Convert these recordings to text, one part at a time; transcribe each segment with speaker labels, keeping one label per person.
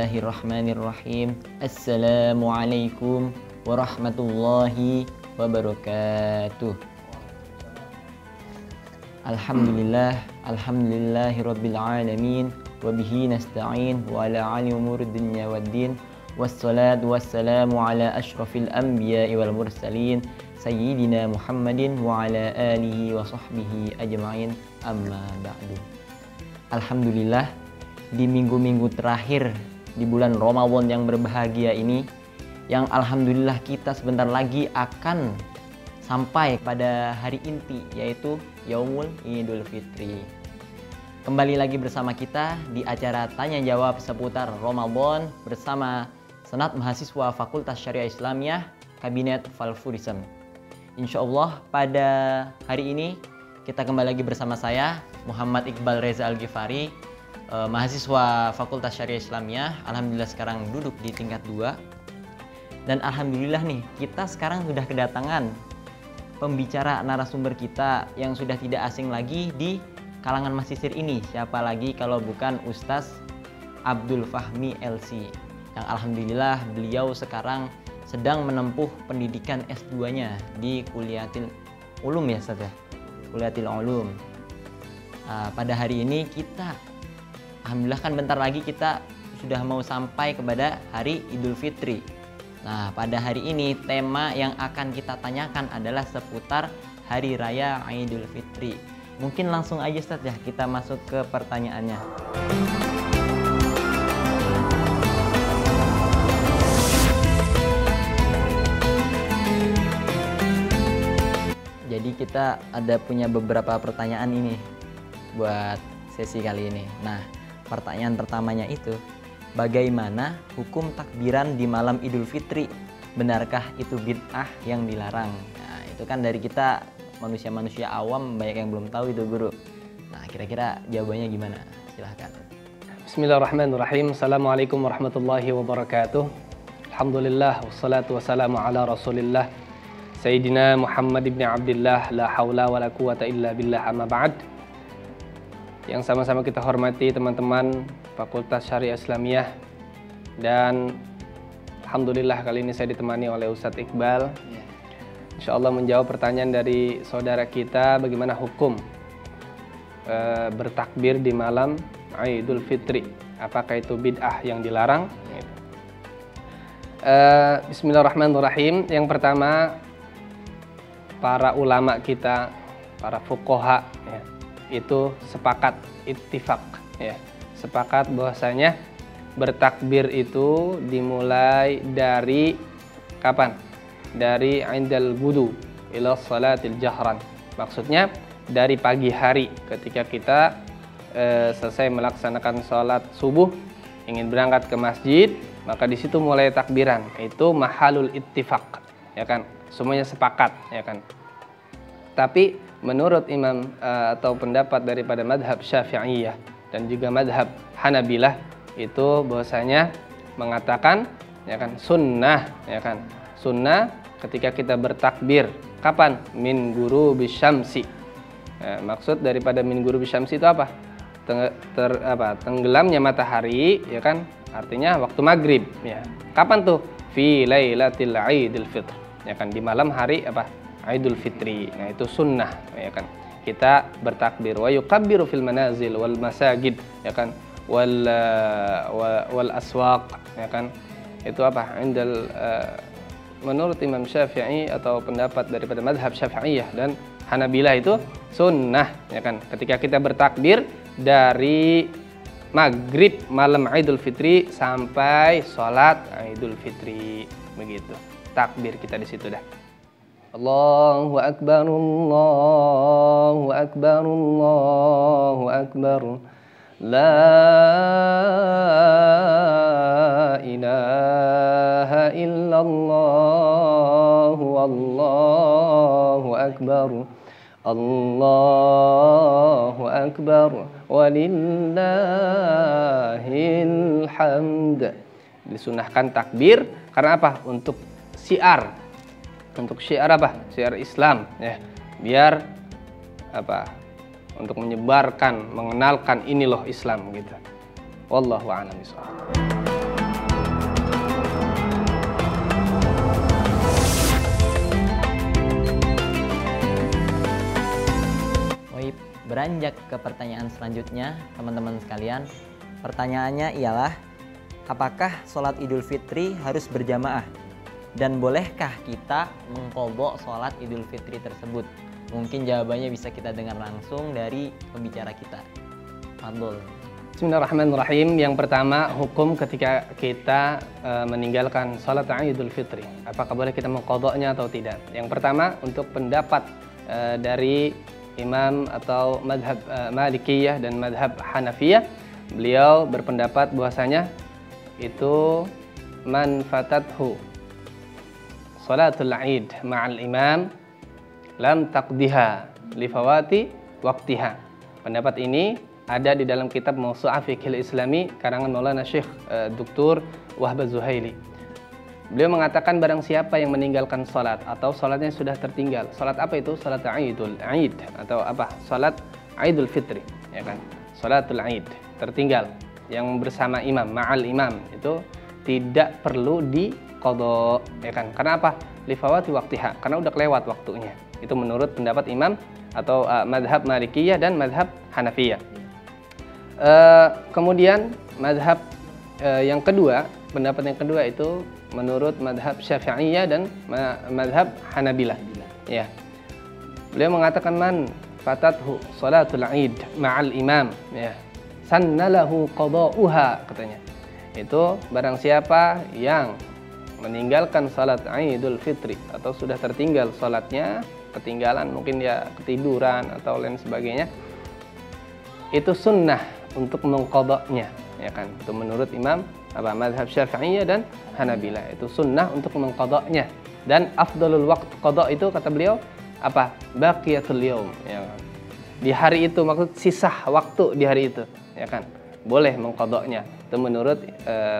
Speaker 1: Bismillahirrahmanirrahim. Assalamualaikum warahmatullahi wabarakatuh. Alhamdulillahirabbil alamin wa bihi nasta'in wa ala ali umuri dunya waddin. Wassalatu wassalamu ala asyrafil anbiya'i wal mursalin sayyidina Muhammadin wa ala alihi wa sahbihi ajma'in, amma ba'du. Alhamdulillah, di minggu-minggu terakhir di bulan Ramadan yang berbahagia ini, yang alhamdulillah kita sebentar lagi akan sampai pada hari inti, yaitu Yaumul Idul Fitri. Kembali lagi bersama kita di acara Tanya Jawab seputar Ramadan bersama Senat Mahasiswa Fakultas Syariah Islamiyah Kabinet Valfurism. Insya Allah pada hari ini kita kembali lagi bersama saya Muhammad Iqbal Reza Al-Ghifari, mahasiswa Fakultas Syariah Islamiyah. Alhamdulillah sekarang duduk di tingkat 2. Dan alhamdulillah nih, kita sekarang sudah kedatangan pembicara narasumber kita yang sudah tidak asing lagi di kalangan mahasiswa ini. Siapa lagi kalau bukan Ustaz Abdul Fahmi LC, yang alhamdulillah beliau sekarang sedang menempuh pendidikan S2-nya di Kuliatil Ulum, ya Ustaz ya? Kuliatil Ulum. Pada hari ini kita alhamdulillah kan bentar lagi kita sudah mau sampai kepada hari Idul Fitri. Nah, pada hari ini tema yang akan kita tanyakan adalah seputar Hari Raya Idul Fitri. Mungkin langsung aja Ustaz ya, kita masuk ke pertanyaannya. Jadi kita ada punya beberapa pertanyaan ini buat sesi kali ini. Nah, pertanyaan pertamanya itu, bagaimana hukum takbiran di malam Idul Fitri? Benarkah itu bid'ah yang dilarang? Nah, itu kan dari kita manusia-manusia awam banyak yang belum tahu itu, Guru. Nah, kira-kira jawabannya gimana? Silahkan.
Speaker 2: Bismillahirrahmanirrahim. Assalamualaikum warahmatullahi wabarakatuh. Alhamdulillah wassalatu wassalamu ala Rasulillah Sayyidina Muhammad ibn Abdillah, la haula wa la quwata illa billah, amma ba'd. Yang sama-sama kita hormati teman-teman Fakultas Syariah Islamiyah, dan alhamdulillah kali ini saya ditemani oleh Ustadz Iqbal. Insya Allah menjawab pertanyaan dari saudara kita, bagaimana hukum bertakbir di malam Idul Fitri, apakah itu bid'ah yang dilarang? Bismillahirrahmanirrahim. Yang pertama, para ulama kita, para fuqaha ya, itu sepakat, ittifaq ya, sepakat bahwasanya bertakbir itu dimulai dari kapan? Dari indal wudu ila salatil jahran. Maksudnya dari pagi hari ketika kita selesai melaksanakan sholat subuh, ingin berangkat ke masjid, maka di situ mulai takbiran. Itu mahalul ittifaq, ya kan? Semuanya sepakat, ya kan? Tapi menurut imam atau pendapat daripada madhab Syafi'iyah dan juga madhab Hanabilah itu bahwasanya mengatakan, ya kan, sunnah, ya kan, sunnah ketika kita bertakbir kapan? Min ghurubi syamsi. Maksud daripada min ghurubi syamsi itu apa? Tenggelamnya matahari, ya kan, artinya waktu maghrib, ya. Kapan tuh? Fi lailatil Idul Fitr, ya kan, di malam hari apa? Idul Fitri. Nah, itu sunnah, ya kan. Kita bertakbir wa yukabbiru fil manazil wal masajid, ya kan, wal aswaq, ya kan. Itu apa? Indal menurut Imam Syafi'i atau pendapat daripada mazhab Syafi'iyah dan Hanabilah itu sunnah, ya kan. Ketika kita bertakbir dari maghrib malam Idul Fitri sampai sholat Idul Fitri, begitu. Takbir kita di situ dah. Allahu akbar, Allahu akbar, Allahu akbar. La ilaha illallah, wallahu akbar. Allahu akbar walillahil hamd. Disunahkan takbir karena apa? Untuk syiar. Untuk syiar apa? Syiar Islam, ya. Biar apa? Untuk menyebarkan, mengenalkan ini loh Islam gitu. Wallahu a'lam bishawab.
Speaker 1: Beranjak ke pertanyaan selanjutnya, teman-teman sekalian. Pertanyaannya ialah, apakah sholat Idul Fitri harus berjamaah? Dan bolehkah kita mengqadha sholat Idul Fitri tersebut? Mungkin jawabannya bisa kita dengar langsung dari pembicara kita. Fadhol.
Speaker 2: Bismillahirrahmanirrahim. Yang pertama, hukum ketika kita meninggalkan sholat Idul Fitri. Apakah boleh kita mengqadhanya atau tidak? Yang pertama, untuk pendapat dari imam atau madhab Malikiyah dan madhab Hanafiyah, beliau berpendapat bahwasanya itu man fatathu salatul Id ma'al imam lam taqdiha li fawati waqtiha. Pendapat ini ada di dalam kitab Mawsu'ah Fiqhil Islami karangan Maulana Syekh Dr. Wahbah Zuhaili. Beliau mengatakan barang siapa yang meninggalkan salat atau salatnya sudah tertinggal. Salat apa itu? Salat Idul Id atau apa? Salat Idul Fitri, ya kan? Salatul Id tertinggal yang bersama imam, ma'al imam, itu tidak perlu diqadha, ya kan? Karena apa? Li fawati waqtiha, karena udah kelewat waktunya. Itu menurut pendapat imam atau madhab Malikiyah dan madhab Hanafiyah. Kemudian madhab yang kedua, pendapat yang kedua itu menurut madhab Syafi'iyah dan madhab Hanabilah. Ya. Beliau mengatakan man fatathu salatul Id ma'al imam, ya, sannalahu qada'uha, katanya. Itu barang siapa yang meninggalkan salat Idul Fitri atau sudah tertinggal salatnya, ketinggalan, mungkin dia ketiduran atau lain sebagainya, itu sunnah untuk mengqadanya, ya kan? Itu menurut imam madhab Syafi'iyah dan Hanabilah, itu sunnah untuk mengqadanya. Dan afdalul waqt qada itu kata beliau apa? Baqiyatul yaum, ya kan? Di hari itu, maksud sisa waktu di hari itu, ya kan? Boleh mengqadanya. Itu menurut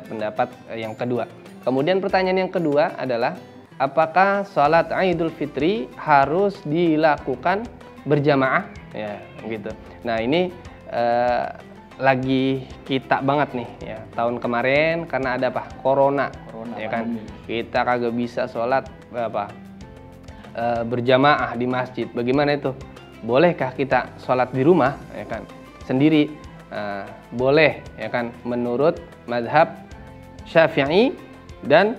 Speaker 2: pendapat yang kedua. Kemudian pertanyaan yang kedua adalah, apakah salat Idul Fitri harus dilakukan berjamaah? Ya, gitu. Nah, ini lagi kita banget nih, ya, tahun kemarin karena ada apa? Corona, ya kan? Kita kagak bisa sholat berjamaah di masjid. Bagaimana itu? Bolehkah kita sholat di rumah, ya kan? Sendiri? Boleh, ya kan? Menurut madhab Syafi'i dan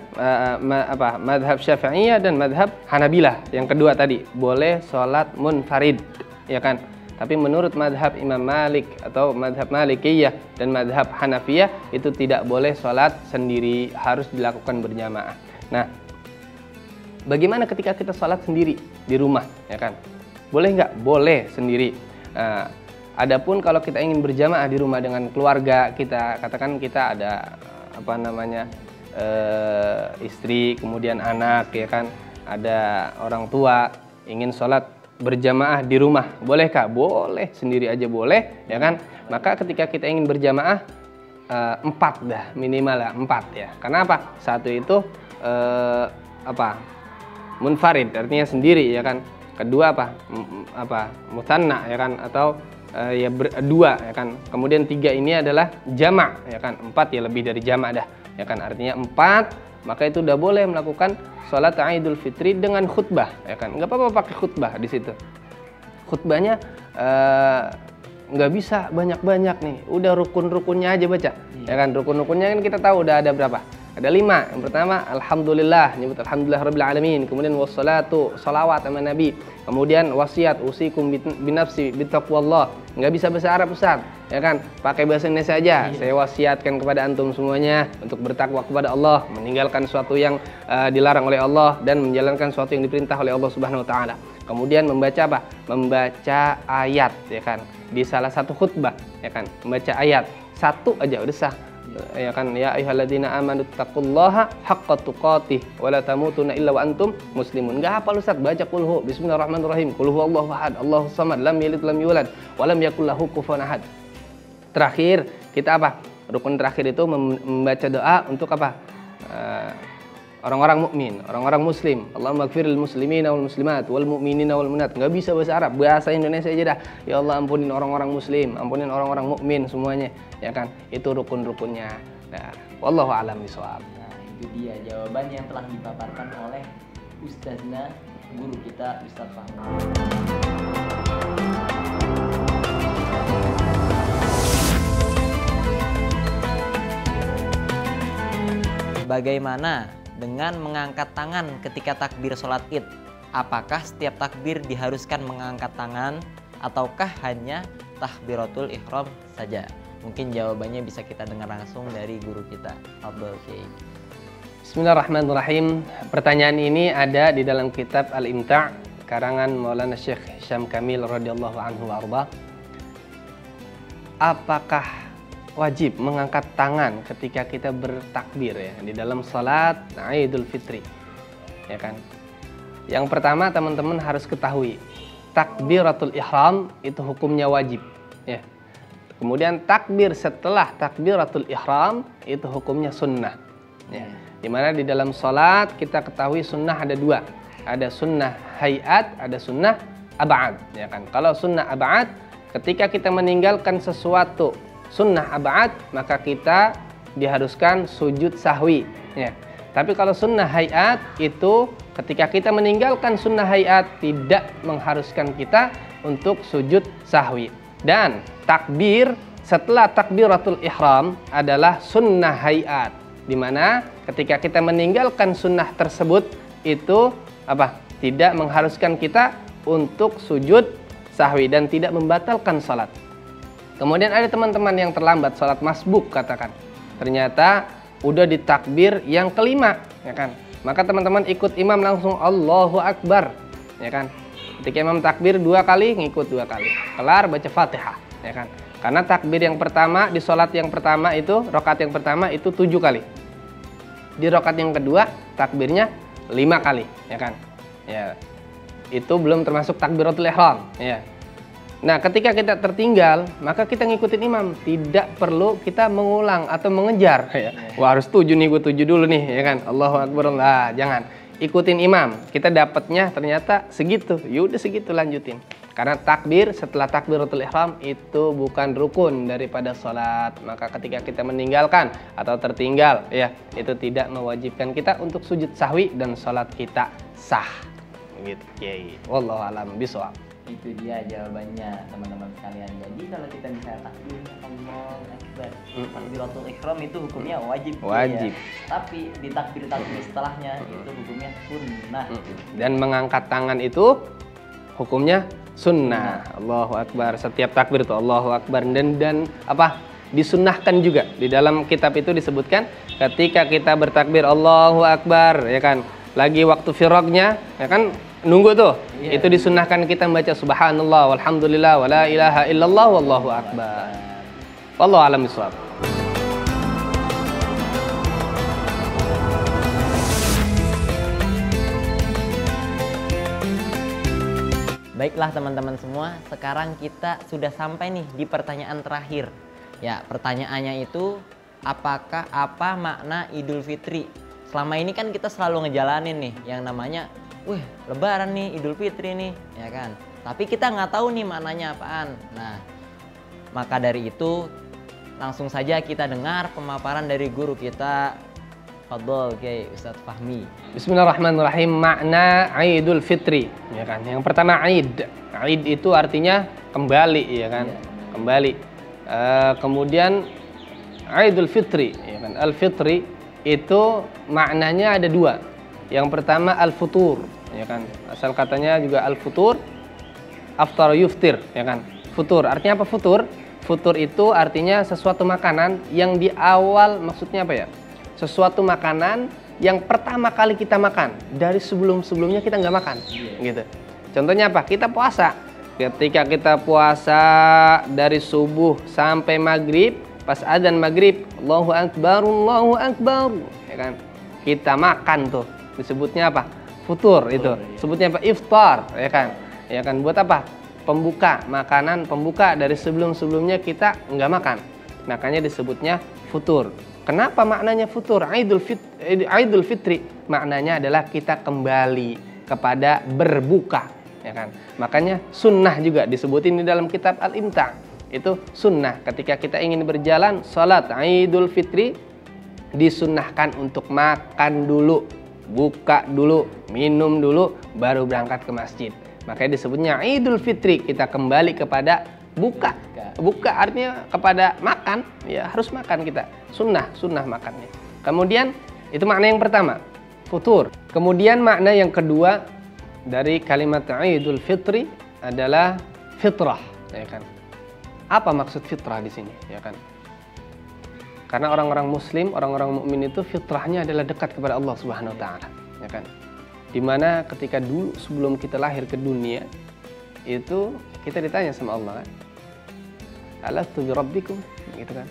Speaker 2: madhab Syafi'iyah dan madhab Hanabilah. Yang kedua tadi, boleh sholat munfarid, ya kan? Tapi menurut madhab Imam Malik atau madhab Malikiyah dan madhab Hanafiyah itu tidak boleh sholat sendiri, harus dilakukan berjamaah. Nah, bagaimana ketika kita sholat sendiri di rumah, ya kan? Boleh nggak? Boleh sendiri. Adapun kalau kita ingin berjamaah di rumah dengan keluarga kita, katakan kita ada istri, kemudian anak, ya kan? Ada orang tua ingin sholat berjamaah di rumah, bolehkah? Boleh, sendiri aja boleh, ya kan? Maka ketika kita ingin berjamaah 4 dah, minimal lah 4, ya. Karena apa? Satu itu munfarid, artinya sendiri, ya kan? Kedua mutanna, ya kan? Atau ya berdua, ya kan? Kemudian 3 ini adalah jama', ya kan? 4 ya lebih dari jama' dah, ya kan? Artinya 4, maka itu udah boleh melakukan sholat Idul Fitri dengan khutbah, ya kan? Nggak apa-apa pakai khutbah di situ. Khutbahnya nggak bisa banyak-banyak nih, udah rukun-rukunnya aja baca, ya kan? Rukun-rukunnya kan kita tahu udah ada berapa? Ada 5. Yang pertama, alhamdulillah, nyebut alhamdulillah rabbil alamin. Kemudian wassalatu, salawat sama Nabi. Kemudian wasiat, usikum binafsi bitaqwallah. Nggak bisa bahasa Arab, Ustaz, ya kan? Pakai bahasa Indonesia aja. Saya wasiatkan kepada antum semuanya untuk bertakwa kepada Allah, meninggalkan sesuatu yang dilarang oleh Allah dan menjalankan sesuatu yang diperintah oleh Allah Subhanahu wa taala. Kemudian membaca apa? Membaca ayat, ya kan? Di salah satu khutbah, ya kan? Membaca ayat satu aja udah sah. Ya kan, ya ayyuhalladzina amanu taqullaha haqqa tuqatih wa la tamutunna illa wa antum muslimun. Enggak hafal Ustaz, baca qul hu bismillahirrahmanirrahim, qul huwallahu ahad, Allahus samad, lam yalid lam yulad wa lam yakul lahu kufuwan ahad. Terakhir kita apa? Rukun terakhir itu membaca doa untuk apa? Orang-orang mukmin, orang-orang muslim. Allahumma ighfiril muslimina wal muslimat wal mu'minina wal mu'minat. Enggak bisa bahasa Arab, bahasa Indonesia aja dah. Ya Allah, ampunin orang-orang muslim, ampunin orang-orang mukmin semuanya, ya kan? Itu rukun-rukunnya. Nah, wallahu a'lam bishawab.
Speaker 1: Nah, itu dia jawaban yang telah dipaparkan oleh Ustazna, guru kita, Ustaz Fahmi. bagaimana dengan mengangkat tangan ketika takbir sholat id? Apakah setiap takbir diharuskan mengangkat tangan ataukah hanya takbiratul ihram saja? Mungkin jawabannya bisa kita dengar langsung dari guru kita. Abdul Kiai.
Speaker 2: Bismillahirrahmanirrahim. Pertanyaan ini ada di dalam kitab Al-Imta' karangan Maulana Syekh Hisham Kamil radhiyallahu anhu warda. Apakah wajib mengangkat tangan ketika kita bertakbir ya di dalam salat Idul Fitri? Ya kan? Yang pertama teman-teman harus ketahui, takbiratul ihram itu hukumnya wajib, ya. Kemudian takbir setelah takbiratul ihram itu hukumnya sunnah, ya. Dimana di dalam salat kita ketahui sunnah ada dua, ada sunnah hayat, ada sunnah ab'ad, ya kan? Kalau sunnah ab'ad, ketika kita meninggalkan sesuatu sunnah ab'ad, maka kita diharuskan sujud sahwi, ya. Tapi kalau sunnah hayat itu ketika kita meninggalkan sunnah hayat tidak mengharuskan kita untuk sujud sahwi. Dan takbir setelah takbiratul ihram adalah sunnah hayat, di mana ketika kita meninggalkan sunnah tersebut itu apa? Tidak mengharuskan kita untuk sujud sahwi dan tidak membatalkan salat. Kemudian ada teman-teman yang terlambat salat masbuk katakan. Ternyata udah di takbir yang kelima, ya kan? Maka teman-teman ikut imam langsung Allahu Akbar, ya kan? Ketika imam takbir 2 kali, ngikut 2 kali. Kelar baca Fatihah, ya kan? Karena takbir yang pertama di salat yang pertama itu, rakaat yang pertama itu 7 kali. Di rakaat yang kedua takbirnya 5 kali, ya kan? Ya. Itu belum termasuk takbiratul ihram, ya. Nah, ketika kita tertinggal, maka kita ngikutin imam, tidak perlu kita mengulang atau mengejar. Ya. Wah, harus 7 nih, gue 7 dulu nih, ya kan? Allahu Akbar, lah, jangan. Ikutin imam, kita dapatnya ternyata segitu, yaudah segitu lanjutin. Karena takbir setelah takbiratul ihram itu bukan rukun daripada sholat. Maka ketika kita meninggalkan atau tertinggal, ya itu tidak mewajibkan kita untuk sujud sahwi dan sholat kita sah. Gitu, Kiai. Wallahu a'lam bishawab.
Speaker 1: Itu dia jawabannya teman-teman sekalian. Jadi kalau kita bisa takbirnya Allahu Akbar, takbiratul ihram itu hukumnya wajib.
Speaker 2: Wajib.
Speaker 1: Ya. Tapi di takbir setelahnya itu hukumnya sunnah.
Speaker 2: Dan mengangkat tangan itu hukumnya sunnah. Allahu Akbar. Setiap takbir itu Allahu Akbar dan apa? Disunnahkan juga. Di dalam kitab itu disebutkan ketika kita bertakbir Allahu Akbar, ya kan? Lagi waktu firagnya, ya kan? Nunggu tuh, itu disunnahkan kita membaca subhanallah walhamdulillah wala ilaha illallah wallahu akbar. Wallahu a'lam bishawab.
Speaker 1: Baiklah teman-teman semua, sekarang kita sudah sampai nih di pertanyaan terakhir. Ya, pertanyaannya itu apa makna Idul Fitri? Selama ini kan kita selalu ngejalanin nih yang namanya wih, lebaran nih, Idul Fitri nih, ya kan? Tapi kita nggak tahu nih maknanya apaan. Nah, maka dari itu langsung saja kita dengar pemaparan dari guru kita, Fadhol Kiai Ustadz Fahmi.
Speaker 2: Bismillahirrahmanirrahim. Makna Idul Fitri, ya kan? Yang pertama Id. Id itu artinya kembali, ya kan? Kembali. Kemudian Idul Fitri, ya kan? Al-Fitri itu maknanya ada 2. Yang pertama al-futur, ya kan? Asal katanya juga al-futur, aftar yuftir, ya kan? Futur, artinya apa futur? Futur itu artinya sesuatu makanan yang di awal, maksudnya apa ya? Sesuatu makanan yang pertama kali kita makan, dari sebelum-sebelumnya kita nggak makan, gitu. Contohnya apa? Kita puasa. Ketika kita puasa dari subuh sampai maghrib, pas adzan maghrib, Allahu Akbar, ya kan? Kita makan tuh. Disebutnya apa? Futur itu. Sebutnya apa? Iftar, ya kan? Ya kan, buat apa? Pembuka, makanan pembuka dari sebelum-sebelumnya kita nggak makan. Makanya disebutnya futur. Kenapa maknanya futur? Idul Fitri maknanya adalah kita kembali kepada berbuka, ya kan? Makanya sunnah juga disebutin di dalam kitab Al-Imta'. Itu sunnah ketika kita ingin berjalan salat Idul Fitri disunnahkan untuk makan dulu, buka dulu, minum dulu, baru berangkat ke masjid. Makanya disebutnya Idul Fitri, kita kembali kepada buka. Buka artinya kepada makan, ya harus makan kita. Sunnah makannya. Kemudian Itu makna yang pertama, futur. Kemudian makna yang kedua dari kalimat Idul Fitri adalah fitrah, ya kan? Apa maksud fitrah di sini, ya kan? Karena orang-orang muslim, orang-orang mukmin itu fitrahnya adalah dekat kepada Allah Subhanahu wa taala, ya kan? Dimana ketika dulu sebelum kita lahir ke dunia itu kita ditanya sama Allah kan, alastu bi rabbikum, gitu kan?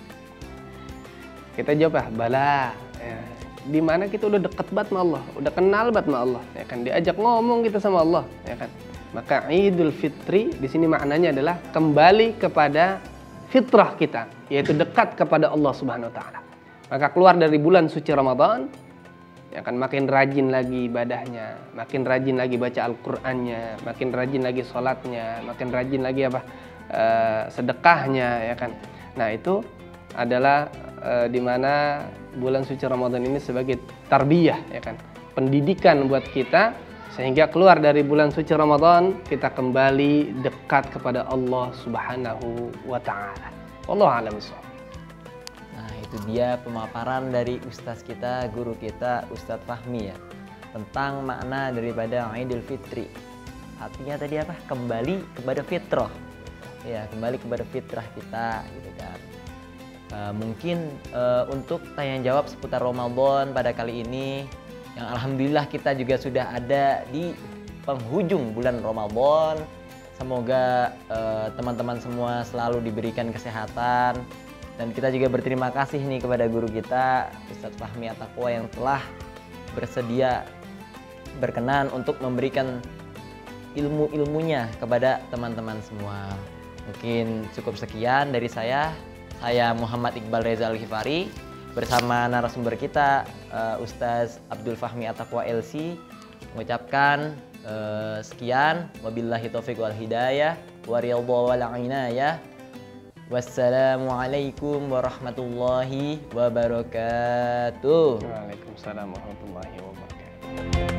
Speaker 2: Kita jawab bala, ya. Dimana kita udah dekat banget sama Allah, udah kenal banget sama Allah, ya kan? Diajak ngomong kita sama Allah, ya kan? Maka Idul Fitri di sini maknanya adalah kembali kepada fitrah kita, yaitu dekat kepada Allah Subhanahu wa taala. Maka keluar dari bulan suci Ramadan, ya kan, makin rajin lagi ibadahnya, makin rajin lagi baca Al-Qur'annya, makin rajin lagi sholatnya, makin rajin lagi sedekahnya, ya kan. Nah, itu adalah di mana bulan suci Ramadan ini sebagai tarbiyah, ya kan, pendidikan buat kita, sehingga keluar dari bulan suci Ramadan kita kembali dekat kepada Allah Subhanahu wa taala. Wallahu a'lam bishawab.
Speaker 1: Nah, itu dia pemaparan dari ustaz kita, guru kita, Ustadz Fahmi ya, tentang makna daripada Idul Fitri. Artinya tadi apa? Kembali kepada fitrah. Ya, kembali kepada fitrah kita gitu kan. Mungkin untuk tanya jawab seputar Ramadan pada kali ini, yang alhamdulillah kita juga sudah ada di penghujung bulan Ramadan. Semoga teman-teman semua selalu diberikan kesehatan, dan kita juga berterima kasih nih kepada guru kita Ustadz Fahmi At-Taqwa yang telah bersedia berkenan untuk memberikan ilmu-ilmunya kepada teman-teman semua. Mungkin cukup sekian dari saya Muhammad Iqbal Reza Al-Ghifari bersama narasumber kita Ustaz Abdul Fahmi At-Taqwa LC mengucapkan sekian, wabillahi taufiq wal hidayah wa ridha wal inayah. Wassalamualaikum warahmatullahi wabarakatuh.
Speaker 2: Waalaikumsalam warahmatullahi wabarakatuh.